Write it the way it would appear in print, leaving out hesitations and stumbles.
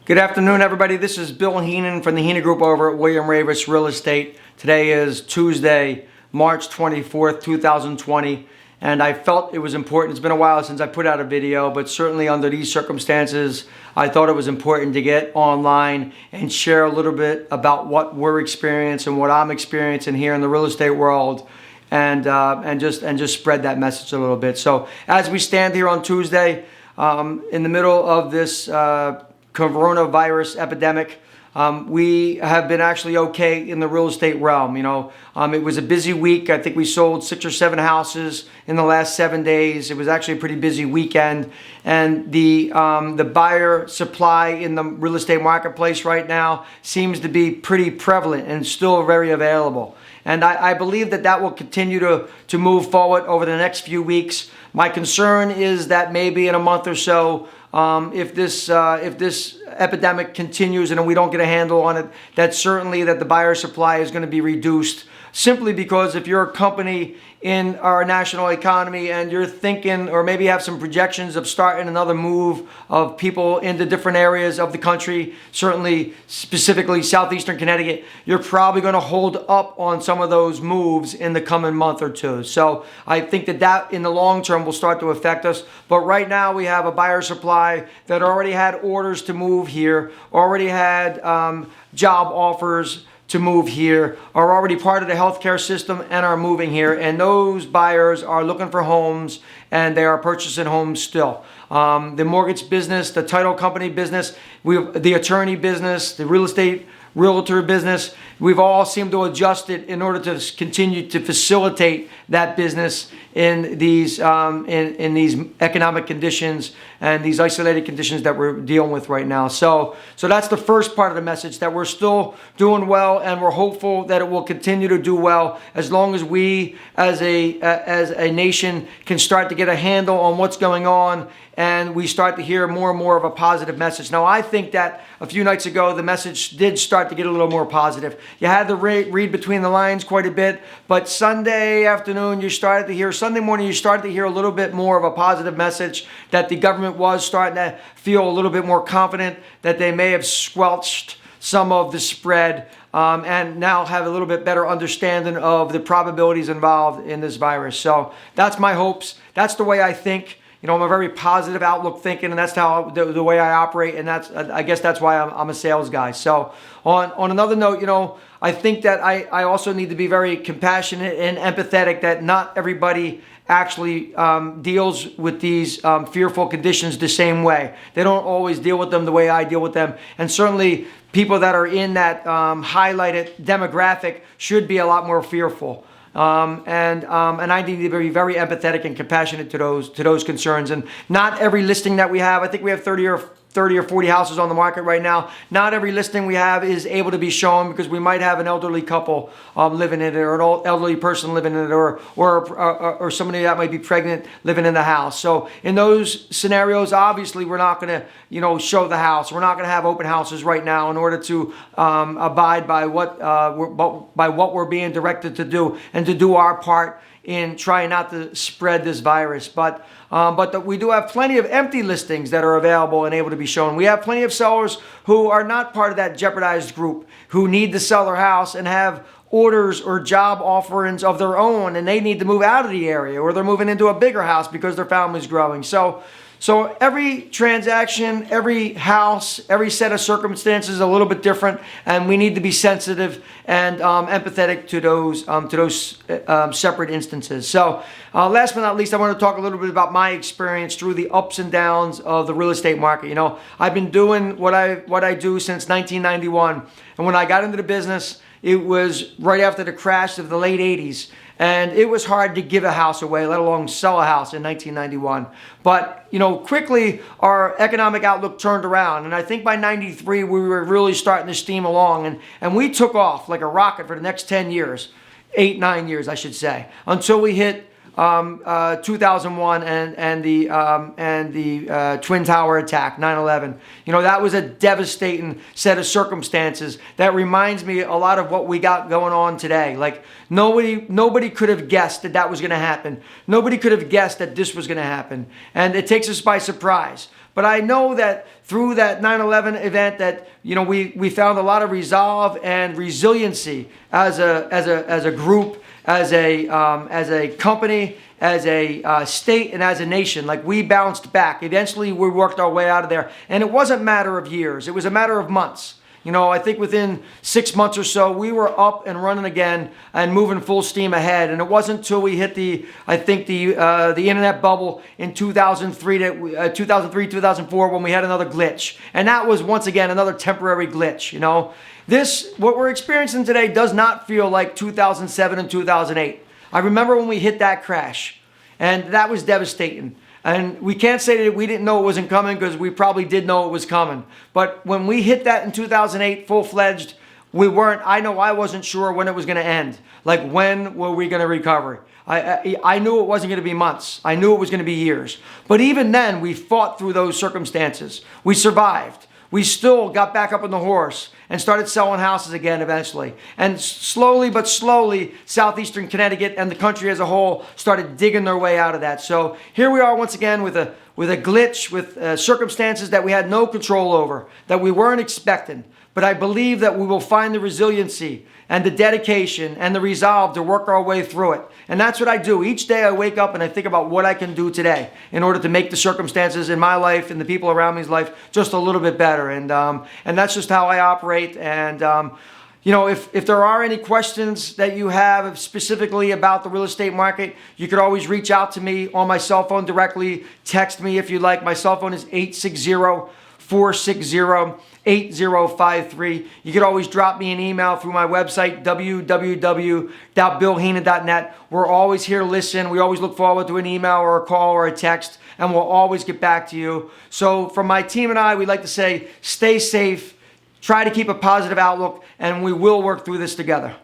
Good afternoon, everybody. This is Bill Heenan from the Heenan Group over at William Ravis Real Estate. Today is Tuesday, March 24th, 2020, and I felt it was important. It's been a while since I put out a video, but certainly under these circumstances, I thought it was important to get online and share a little bit about what we're experiencing and what I'm experiencing here in the real estate world, and just spread that message a little bit. So as we stand here on Tuesday, in the middle of this coronavirus epidemic, we have been actually okay in the real estate realm. It was a busy week. I think we sold 6 or 7 houses in the last 7 days. It was actually a pretty busy weekend, and the buyer supply in the real estate marketplace right now seems to be pretty prevalent and still very available. And I believe that will continue to move forward over the next few weeks. My concern is that maybe in a month or so, if this epidemic continues and we don't get a handle on it, that the buyer supply is going to be reduced. Simply because if you're a company in our national economy and you're thinking, or maybe have some projections of starting another move of people into different areas of the country, certainly specifically Southeastern Connecticut, you're probably going to hold up on some of those moves in the coming month or two. So I think that in the long term will start to affect us. But right now we have a buyer supply that already had orders to move here, already had job offers to move here, are already part of the healthcare system and are moving here. And those buyers are looking for homes and they are purchasing homes still. The mortgage business, the title company business, the attorney business, the real estate realtor business, we've all seemed to adjust it in order to continue to facilitate that business in these economic conditions and these isolated conditions that we're dealing with right now. So that's the first part of the message, that we're still doing well, and we're hopeful that it will continue to do well as long as we as a nation can start to get a handle on what's going on and we start to hear more and more of a positive message. Now, I think that a few nights ago, the message did start to get a little more positive. You had to read between the lines quite a bit, but Sunday morning, you started to hear a little bit more of a positive message, that the government was starting to feel a little bit more confident that they may have squelched some of the spread, and now have a little bit better understanding of the probabilities involved in this virus. So that's my hopes. That's the way I think. I'm a very positive outlook thinking, and that's how the way I operate, and I guess that's why I'm a sales guy. So on another note, I think that I also need to be very compassionate and empathetic, that not everybody actually deals with these fearful conditions the same way. They don't always deal with them the way I deal with them, and certainly people that are in that highlighted demographic should be a lot more fearful. And I need to be very empathetic and compassionate to those concerns. And not every listing that we have, I think we have 30 or 40 houses on the market right now. Not every listing we have is able to be shown, because we might have an elderly couple living in it, or an elderly person living in it, or somebody that might be pregnant living in the house. So in those scenarios, obviously we're not going to show the house. We're not going to have open houses right now in order to abide by what we're being directed to do, and to do our part in trying not to spread this virus. But we do have plenty of empty listings that are available and able to be shown. We have plenty of sellers who are not part of that jeopardized group, who need to sell their house and have orders or job offerings of their own, and they need to move out of the area, or they're moving into a bigger house because their family's growing. So every transaction, every house, every set of circumstances is a little bit different, and we need to be sensitive and empathetic to those separate instances. So last but not least, I want to talk a little bit about my experience through the ups and downs of the real estate market. I've been doing what I do since 1991, and when I got into the business, it was right after the crash of the late 80s. And it was hard to give a house away, let alone sell a house in 1991. But, quickly our economic outlook turned around. And I think by 93, we were really starting to steam along. And we took off like a rocket for the next 10 years, 9 years, I should say, until we hit 2001 and the Twin Tower attack, 9/11. That was a devastating set of circumstances that reminds me a lot of what we got going on today. Like nobody could have guessed that was going to happen. Nobody could have guessed that this was going to happen, and it takes us by surprise. But I know that through that 9/11 event that, we found a lot of resolve and resiliency as a group, as a company, as a state, and as a nation. Like, we bounced back. Eventually, we worked our way out of there. And it wasn't a matter of years. It was a matter of months. I think within 6 months or so, we were up and running again and moving full steam ahead. And it wasn't until we hit the internet bubble in 2003, 2004, when we had another glitch. And that was, once again, another temporary glitch. What we're experiencing today does not feel like 2007 and 2008. I remember when we hit that crash, and that was devastating. And we can't say that we didn't know it wasn't coming, because we probably did know it was coming. But when we hit that in 2008 full-fledged, I know I wasn't sure when it was going to end. Like, when were we going to recover? I knew it wasn't going to be months. I knew it was going to be years. But even then, we fought through those circumstances. We survived. We still got back up on the horse and started selling houses again eventually. And slowly but slowly, Southeastern Connecticut and the country as a whole started digging their way out of that. So here we are once again with a glitch, with circumstances that we had no control over, that we weren't expecting. But I believe that we will find the resiliency and the dedication and the resolve to work our way through it. And that's what I do. Each day I wake up and I think about what I can do today in order to make the circumstances in my life and the people around me's life just a little bit better. And that's just how I operate. And if there are any questions that you have specifically about the real estate market, you could always reach out to me on my cell phone directly. Text me if you like. My cell phone is 860-460-8053. You could always drop me an email through my website, www.billheenan.net. We're always here to listen. We always look forward to an email or a call or a text, and we'll always get back to you. So from my team and I, we'd like to say, stay safe, try to keep a positive outlook, and we will work through this together.